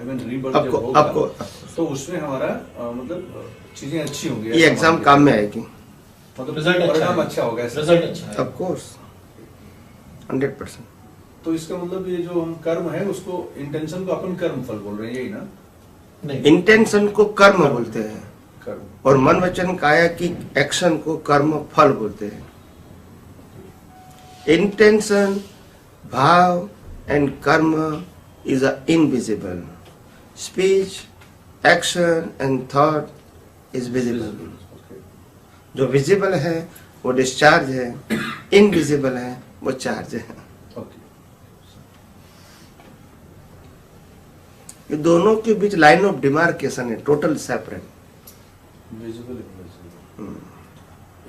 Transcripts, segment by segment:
Even rebirth जब होगा तो उसमें हमारा मतलब चीजें अच्छी होंगी, ये एग्जाम काम में आएगी, मतलब परिणाम अच्छा होगा, रिजल्ट अच्छा है ऑफ कोर्स 100%। तो इसका मतलब ये जो हम कर्म है उसको, इंटेंशन को अपन कर्म फल बोल रहे हैं, यही ना? नहीं, इंटेंशन को कर्म बोलते हैं कर्म, और मन वचन काया की एक्शन को कर्म फल बोलते हैं। इंटेंशन, भाव एंड कर्म is invisible, speech, action and thought is visible. जो विजिबल है वो डिस्चार्ज है, इनविजिबल है वो चार्ज है। ये दोनों के बीच लाइन ऑफ डिमार्केशन है, टोटल सेपरेट। विजिबल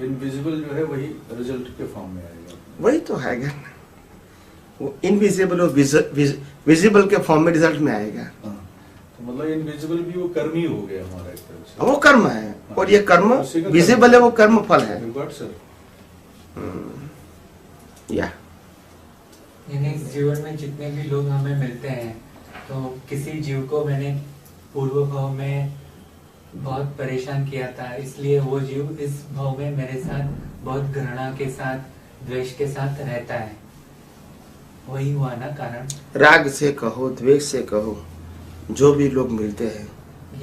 इनविजिबल जो है वही रिजल्ट के फॉर्म में आएगा, वही तो है ना, वो इनविजिबल और विजिबल के फॉर्म में रिजल्ट में आएगा। तो मतलब इनविजिबल भी वो कर्म ही हो गया हमारा एक तरह से, वो कर्म है और ये कर्म विजिबल है, वो कर्म फल है। या यानी इस जीवन में जितने भी लोग हमें मिलते हैं, तो किसी जीव को मैंने पूर्व भाव में बहुत परेशान किया था, इसलिए वो जीव इस भाव में मेरे साथ बहुत घृणा के साथ, द्वेष के साथ रहता है। वही हुआ ना कारण? राग से कहो, द्वेष से कहो, जो भी लोग मिलते हैं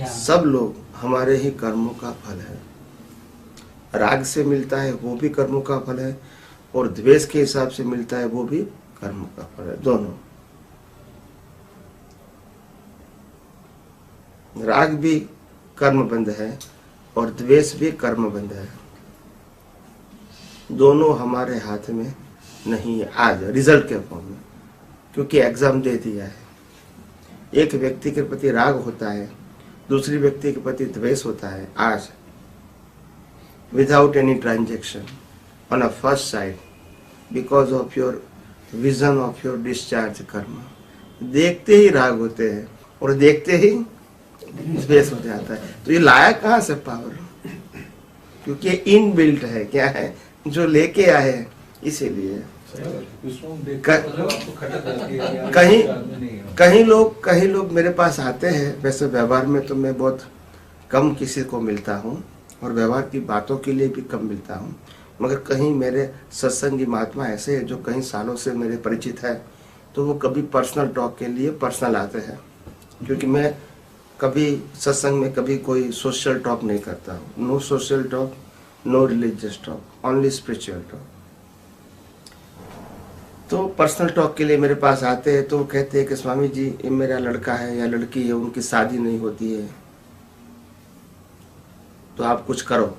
सब लोग हमारे ही कर्मों का फल है। राग से मिलता है वो भी कर्मों का फल है, और द्वेष के हिसाब से मिलता है वो भी कर्मों का फल है। दोनों, राग भी कर्मबंध है और द्वेष भी कर्मबंध है। दोनों हमारे हाथ में नहीं है आज रिजल्ट के फॉर्म में, क्योंकि एग्जाम दे दिया है। एक व्यक्ति के प्रति राग होता है, दूसरी व्यक्ति के प्रति द्वेष होता है आज, without any transaction on a first side, because of your vision of your discharge कर्म। देखते ही राग होते हैं और देखते ही द्वेष हो जाता है। तो ये लाया कहाँ से पावर? क्योंकि इन बिल्ट है, क्या है जो लेके आए हैं, इसीलिए कहीं लोग मेरे पास आते हैं। वैसे व्यवहार में तो मैं बहुत कम किसी को मिलता हूँ और व्यवहार की बातों के लिए भी कम मिलता हूँ, मगर कहीं मेरे सत्संगी महात्मा ऐसे हैं जो कई सालों से मेरे परिचित है, तो वो कभी पर्सनल टॉक के लिए पर्सनल आते हैं, क्योंकि मैं कभी सत्संग में कभी कोई सोशल टॉक नहीं करता हूँ। No social talk, no religious talk, only spiritual talk. तो पर्सनल टॉक के लिए मेरे पास आते हैं तो कहते हैं कि स्वामी जी ये मेरा लड़का है या लड़की है, उनकी शादी नहीं होती है, तो आप कुछ करो।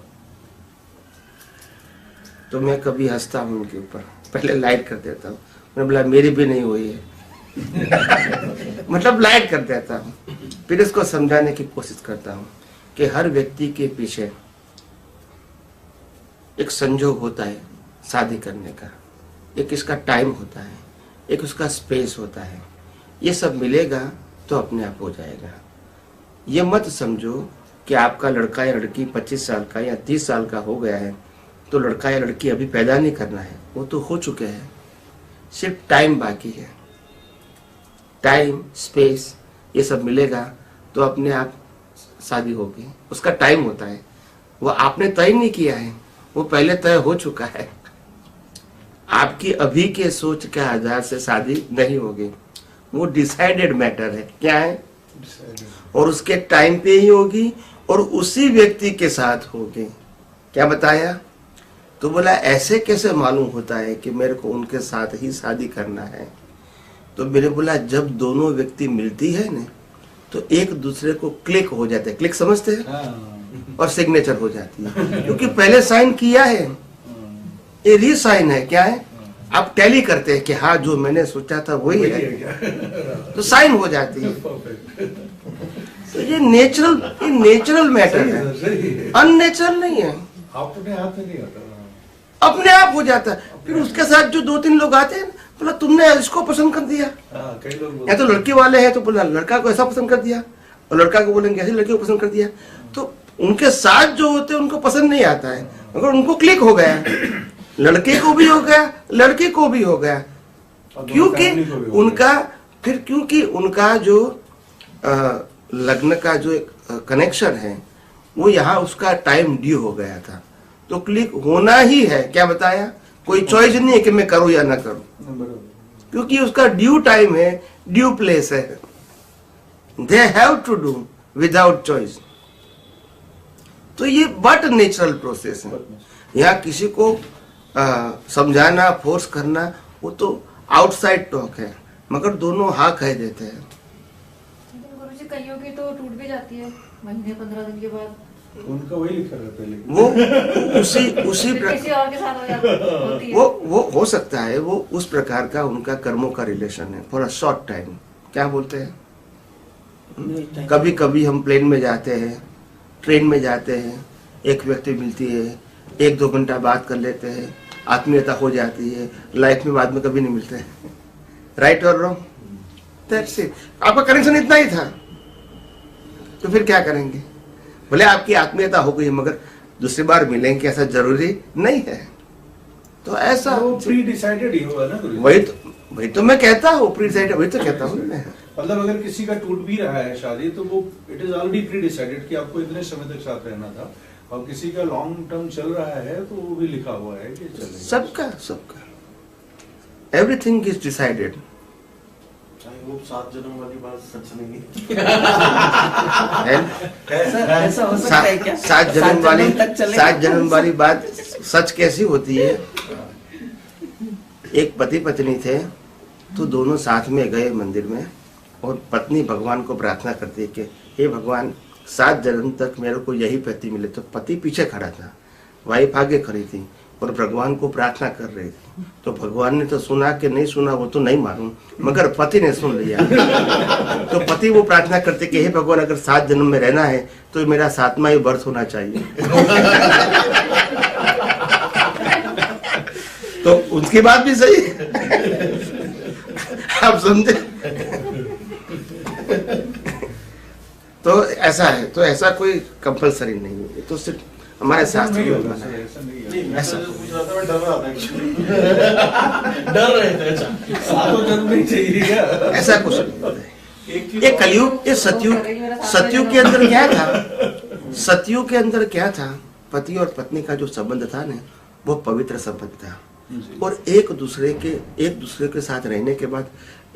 तो मैं कभी हंसता हूँ उनके ऊपर, पहले लाइट कर देता हूँ। मैंने बोला मेरी भी नहीं हुई है मतलब लाइट कर देता हूँ। फिर इसको समझाने की कोशिश करता हूँ कि हर व्यक्ति के पीछे एक संजोग होता है शादी करने का, एक इसका टाइम होता है, एक उसका स्पेस होता है। ये सब मिलेगा तो अपने आप हो जाएगा। ये मत समझो कि आपका लड़का या लड़की 25 साल का या 30 साल का हो गया है तो लड़का या लड़की अभी पैदा नहीं करना है, वो तो हो चुके हैं, सिर्फ टाइम बाकी है। टाइम, स्पेस ये सब मिलेगा तो अपने आप शादी होगी। उसका टाइम होता है, वो आपने तय नहीं किया है, वो पहले तय हो चुका है। आपकी अभी के सोच के आधार से शादी नहीं होगी, वो डिसाइडेड मैटर है। क्या है? और उसके टाइम पे ही होगी और उसी व्यक्ति के साथ होगी। क्या बताया? तो बोला ऐसे कैसे मालूम होता है कि मेरे को उनके साथ ही शादी करना है? तो मैंने बोला जब दोनों व्यक्ति मिलती है ना तो एक दूसरे को क्लिक हो जाते हैं। क्लिक समझते हैं? और सिग्नेचर हो जाती है, क्योंकि पहले साइन किया है, ये रीसाइन है। क्या है? आप टैली करते हैं कि हाँ जो मैंने सोचा था वही है, तो साइन हो जाती है। तो ये नेचुरल मैटर है, अननेचुरल नहीं है। अपने हाथ में नहीं होता, अपने आप हो जाता है। फिर उसके साथ जो 2-3 लोग आते हैं, बोला तुमने इसको पसंद कर दिया, कई लोग या तो लड़की वाले हैं तो बोला लड़का को ऐसा पसंद कर दिया, और लड़का को बोलेंगे ऐसे लड़की को पसंद कर दिया। तो उनके साथ जो होते हैं उनको पसंद नहीं आता है, मगर उनको क्लिक हो गया, लड़के को भी हो गया, लड़के को भी हो गया, क्योंकि उनका जो लग्न का जो एक कनेक्शन है वो यहाँ उसका टाइम ड्यू हो गया था, तो क्लिक होना ही है। क्या बताया, कोई चॉइस नहीं है कि मैं करूं या ना करूं, क्योंकि उसका ड्यू टाइम है, ड्यू प्लेस है। They have to do without choice. तो ये बट नेचुरल प्रोसेस है। यहाँ किसी को समझाना, फोर्स करना, वो तो आउटसाइड टॉक है, मगर दोनों हाँ कह देते हैं। गुरुजी कईयों की तो टूट भी जाती है महीने 15 दिन के बाद। उनका वही लिखा रहता है, लेकिन वो उसी फिर किसी और के साथ हो जाती होती है। वो हो सकता है, वो उस प्रकार का उनका कर्मों का रिलेशन है फॉर अ शॉर्ट टाइम। क्या बोलते हैं, कभी कभी हम प्लेन में जाते हैं, ट्रेन में जाते हैं, एक व्यक्ति मिलती है, 1-2 घंटा बात कर लेते हैं, आत्मीयता हो जाती है, लाइफ में बाद में कभी नहीं मिलते। राइट और रॉन्ग, दैट्स इट। आपका कनेक्शन इतना ही था, तो फिर क्या करेंगे? भले आपकी आत्मीयता हो गई, मगर दूसरी बार मिलेंगे ऐसा जरूरी नहीं है। तो ऐसा प्री डिसाइडेड ही होगा ना गुरुजी। वही तो मैं कहता हूँ, प्री डिसाइडेड, वही तो कहता हूँ मैं। मतलब अगर किसी का टूट भी रहा है शादी, तो वो it is already pre decided कि आपको इतने समय तक साथ रहना था, और किसी का लॉन्ग टर्म चल रहा है तो वो भी लिखा हुआ है कि चलेगा। सबका एवरीथिंग इज डिसाइडेड। चाहे वो 7 जन्म वाली बात सच नहीं ऐसा हो सकता है क्या? 7 जन्म वाली बात सच कैसी होती है? एक पति पत्नी थे, तो दोनों साथ में गए मंदिर में, और पत्नी भगवान को प्रार्थना करती है कि हे भगवान 7 जन्म तक मेरे को यही पति मिले। तो पति पीछे खड़ा था, वाइफ आगे खड़ी थी और भगवान को प्रार्थना कर रही थी। तो भगवान ने तो सुना कि नहीं सुना वो तो नहीं मालूम, मगर पति ने सुन लिया। तो पति वो प्रार्थना करते कि हे भगवान अगर 7 जन्म में रहना है तो मेरा 7वां ही बर्थ होना चाहिए। तो उनकी बात भी सही है। आप समझे? तो ऐसा है, तो ऐसा कोई कंपलसरी नहीं है, तो सिर्फ हमारे शास्त्र में बना है। ऐसा नहीं है। नहीं, मैं ऐसा। तो पूछ रहा था, मैं डर रहा था actually। डर रहे थे। अच्छा, सातों जन्म नहीं चाहिए क्या? ऐसा कुछ नहीं होता है। एक चीज ये और- कलयुग, ये सतयुग के अंदर क्या था? सतयुग के अंदर क्या था? पति और पत्नी का जो संबंध था ना, वो पवित्र संबंध था, जी। और एक दूसरे के साथ रहने के बाद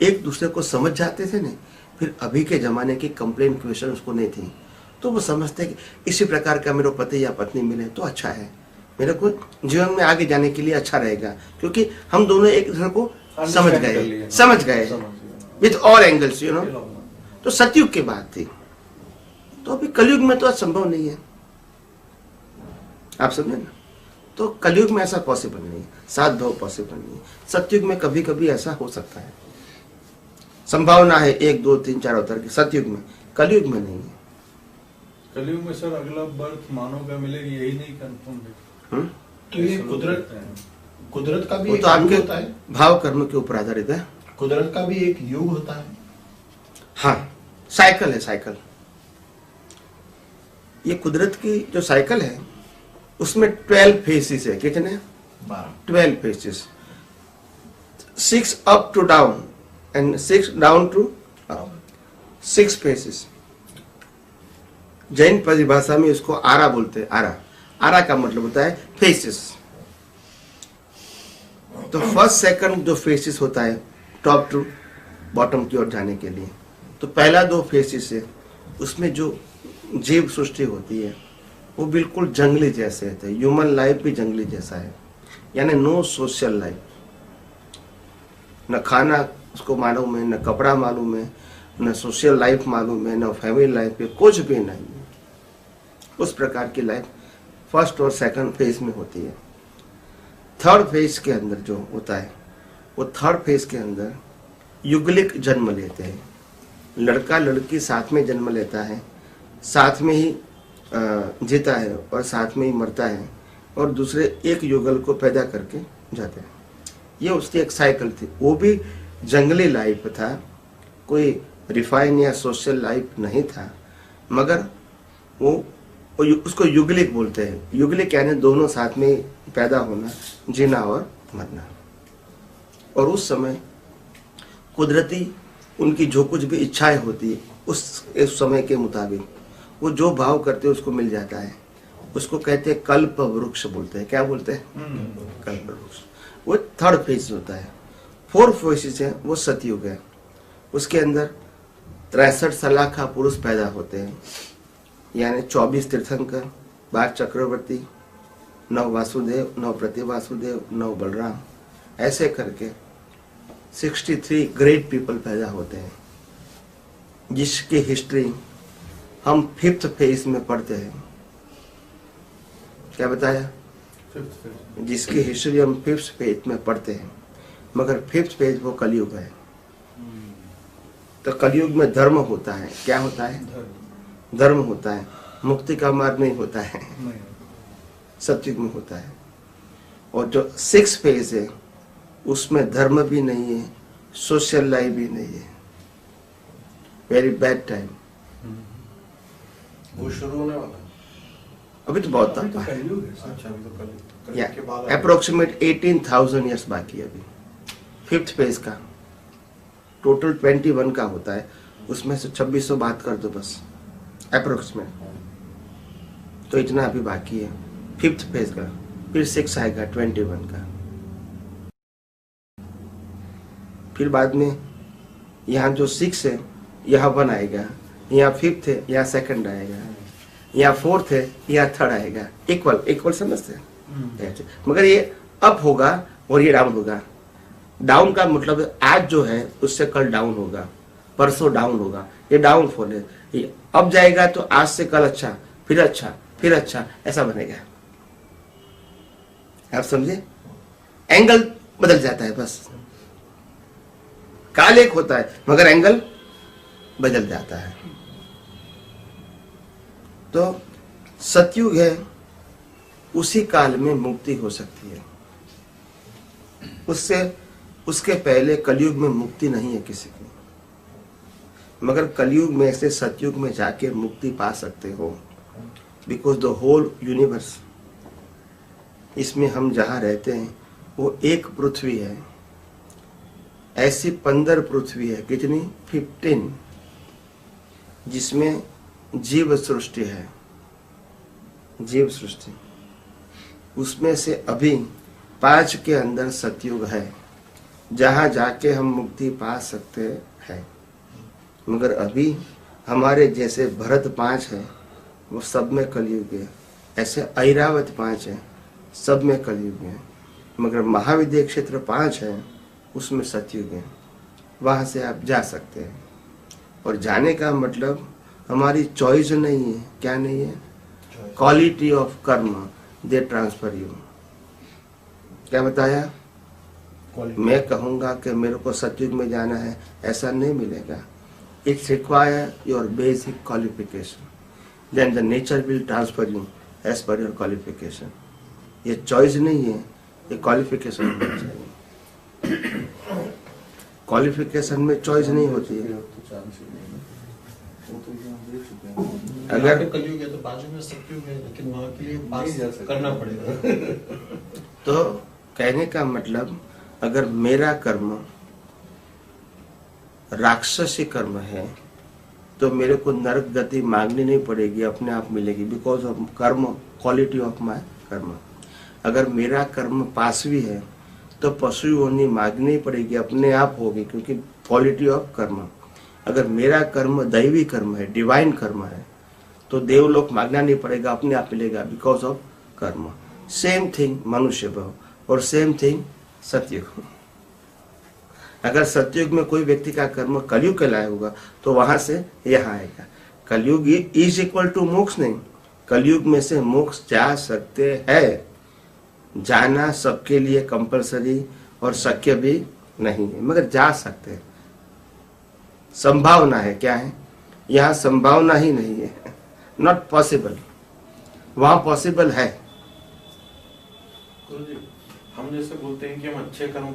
एक दूसरे को समझ जाते थे ना। फिर अभी के जमाने की कंप्लेन क्वेश्चन उसको नहीं थी, तो वो समझते कि इसी प्रकार का मेरे पति या पत्नी मिले तो अच्छा है, मेरे को जीवन में आगे जाने के लिए अच्छा रहेगा, क्योंकि हम दोनों एक दूसरे को समझ गए with all angles, you know. तो सतयुग की बात थी, तो अभी कलयुग में तो असंभव नहीं है। आप समझे ना? तो कलयुग में ऐसा पॉसिबल नहीं है, साथ दो पॉसिबल नहीं है। सतयुग में कभी कभी ऐसा हो सकता है, संभावना है 1, 2, 3, 4 अवतार की, सतयुग में। कलयुग में नहीं है। कलयुग में सर अगला बर्थ मानव का मिलेगी, यही नहीं कंफर्म है। तो ये कुदरत का भी वो एक तो युग आपके होता है। भाव कर्म के ऊपर आधारित है। कुदरत का भी एक युग होता है। हाँ, साइकिल है, साइकिल। ये कुदरत की जो साइकिल है उसमें 12 फेसेस है। कितने? 12 faces. 6 up to down and 6 down to up, 6 faces. Jain परिभाषा में इसको आरा बोलते हैं। आरा, आरा का मतलब होता है फेसेस। तो फर्स्ट सेकंड जो फेसेस होता है टॉप टू बॉटम की ओर जाने के लिए, तो पहला 2 फेसेस है, उसमें जो जीव सृष्टि होती है वो बिल्कुल जंगली जैसे होते हैं। ह्यूमन लाइफ भी जंगली जैसा है, यानी नो सोशल लाइफ। न खाना उसको मालूम है, न कपड़ा मालूम है, न सोशल लाइफ मालूम है, न फैमिली लाइफ है, कुछ भी नहीं है। उस प्रकार की लाइफ फर्स्ट और सेकंड फेज में होती है। थर्ड फेज के अंदर जो होता है, वो थर्ड फेज के अंदर युगलिक जन्म लेते हैं। लड़का लड़की साथ में जन्म लेता है, साथ में ही जीता है और साथ में ही मरता है, और दूसरे एक युगल को पैदा करके जाते हैं। ये उसकी एक साइकिल थी। वो भी जंगली लाइफ था, कोई रिफाइन या सोशल लाइफ नहीं था, मगर वो उसको युगलिक बोलते हैं। युगलिक यानी दोनों साथ में पैदा होना, जीना और मरना। और उस समय कुदरती उनकी जो कुछ भी इच्छाएं होती उस समय के मुताबिक वो जो भाव करते हैं उसको मिल जाता है। उसको कहते हैं कल्प वृक्ष बोलते हैं। क्या बोलते हैं? कल्प वृक्ष। वो थर्ड फेज होता है। फोर्थ फेज है वो सतयुग है। उसके अंदर 63 सलाखा पुरुष पैदा होते हैं, यानी 24 तीर्थंकर, 12 चक्रवर्ती, 9 वासुदेव, 9 प्रतिवासुदेव, 9 बलराम, ऐसे करके 63 ग्रेट पीपल पैदा होते हैं, जिसकी हिस्ट्री हम 5th फेज में पढ़ते हैं। क्या बताया? जिसकी हिस्ट्री हम 5th फेज में पढ़ते हैं, मगर 5th फेज वो कलयुग है। तो कलयुग में धर्म होता है। क्या होता है? धर्म होता है। मुक्ति का मार्ग नहीं होता है, सतयुग में होता है। और जो 6th फेज है उसमें धर्म भी नहीं है, सोशल लाइफ भी नहीं है। Very bad time. वो शुरू होने वाला है। अभी तो बहुत अभी तो है। कलयुग है। अच्छा, अभी तो कल या के बाद अप्रोक्सीमेट 18,000 ईयर्स बाकी है अभी 5th फेज का। टोटल 21 का होता है, उसमें से 2600 बात कर दो बस, अप्रोक्सीमेट। तो इतना अभी बाकी है 5th फेज का। फिर 6 आएगा 21 का। फिर बाद में यहाँ जो 6 है यहाँ 1 आएगा, यहाँ 5th है यहाँ 2nd आएगा, यहाँ 4th है यहाँ 3rd आएगा। इक्वल समझते हैं? मगर ये अप होगा और ये डाउन होगा। डाउन का मतलब आज जो है उससे कल डाउन होगा, परसों डाउन होगा। ये डाउन फॉल है। ये अब जाएगा तो आज से कल अच्छा, फिर अच्छा, फिर अच्छा, ऐसा बनेगा। आप समझे? एंगल बदल जाता है बस। काल एक होता है मगर एंगल बदल जाता है। तो सतयुग है, उसी काल में मुक्ति हो सकती है। उसके पहले कलयुग में मुक्ति नहीं है किसी की। मगर कलयुग में से सतयुग में जाके मुक्ति पा सकते हो, बिकॉज द होल यूनिवर्स, इसमें हम जहां रहते हैं वो एक पृथ्वी है। ऐसी 15 पृथ्वी है। कितनी? 15, जिसमें जीव सृष्टि है। जीव सृष्टि उसमें से अभी 5 के अंदर सतयुग है, जहां जाके हम मुक्ति पा सकते हैं। मगर अभी हमारे जैसे भरत 5 है वो सब में कलयुग है। ऐसे ऐरावत 5 है, सब में कलयुग है। मगर महाविद्य क्षेत्र 5 है, उसमें सतयुग है। वहां से आप जा सकते हैं। और जाने का मतलब हमारी चॉइस नहीं है। क्या नहीं है? क्वालिटी ऑफ कर्म दे ट्रांसफर यू। क्या बताया? मैं कहूंगा कि मेरे को सतयुग में जाना है, ऐसा नहीं मिलेगा। It's require your basic qualification, then the nature will transfer you as per your qualification. ये चॉइस नहीं है, ये क्वालिफिकेशन होना चाहिए। क्वालिफिकेशन में चॉइस नहीं होती है। अगर कलयुग है तो बाजू में सतयुग है, लेकिन वहां के लिए पास करना पड़ेगा। तो कहने का मतलब, अगर मेरा कर्म राक्षसी कर्म है तो मेरे को नरक गति मांगनी नहीं पड़ेगी, अपने आप मिलेगी, बिकॉज ऑफ कर्म, क्वालिटी ऑफ माय कर्म। अगर मेरा कर्म पाशवी है तो पशु योनि मांगनी पड़ेगी, अपने आप होगी, क्योंकि क्वालिटी ऑफ कर्म। अगर मेरा कर्म दैवी कर्म है, डिवाइन कर्म है, तो देवलोक मांगना नहीं पड़ेगा, अपने आप मिलेगा, बिकॉज ऑफ कर्म। सेम थिंग मनुष्य भाव और सेम थिंग सतयुग। अगर सतयुग में कोई व्यक्ति का कर्म कलयुग के लायक होगा तो वहां से यहाँ आएगा। कलयुग इज इक्वल टू मोक्ष नहीं। कलयुग में से मोक्ष जा सकते हैं। जाना सबके लिए कंपलसरी और शक्य भी नहीं है, मगर जा सकते हैं। संभावना है। क्या है? यहाँ संभावना ही नहीं है, नॉट पॉसिबल। वहां पॉसिबल है। गुरुजी, हम जैसे बोलते हैं कि हम अच्छे कर्म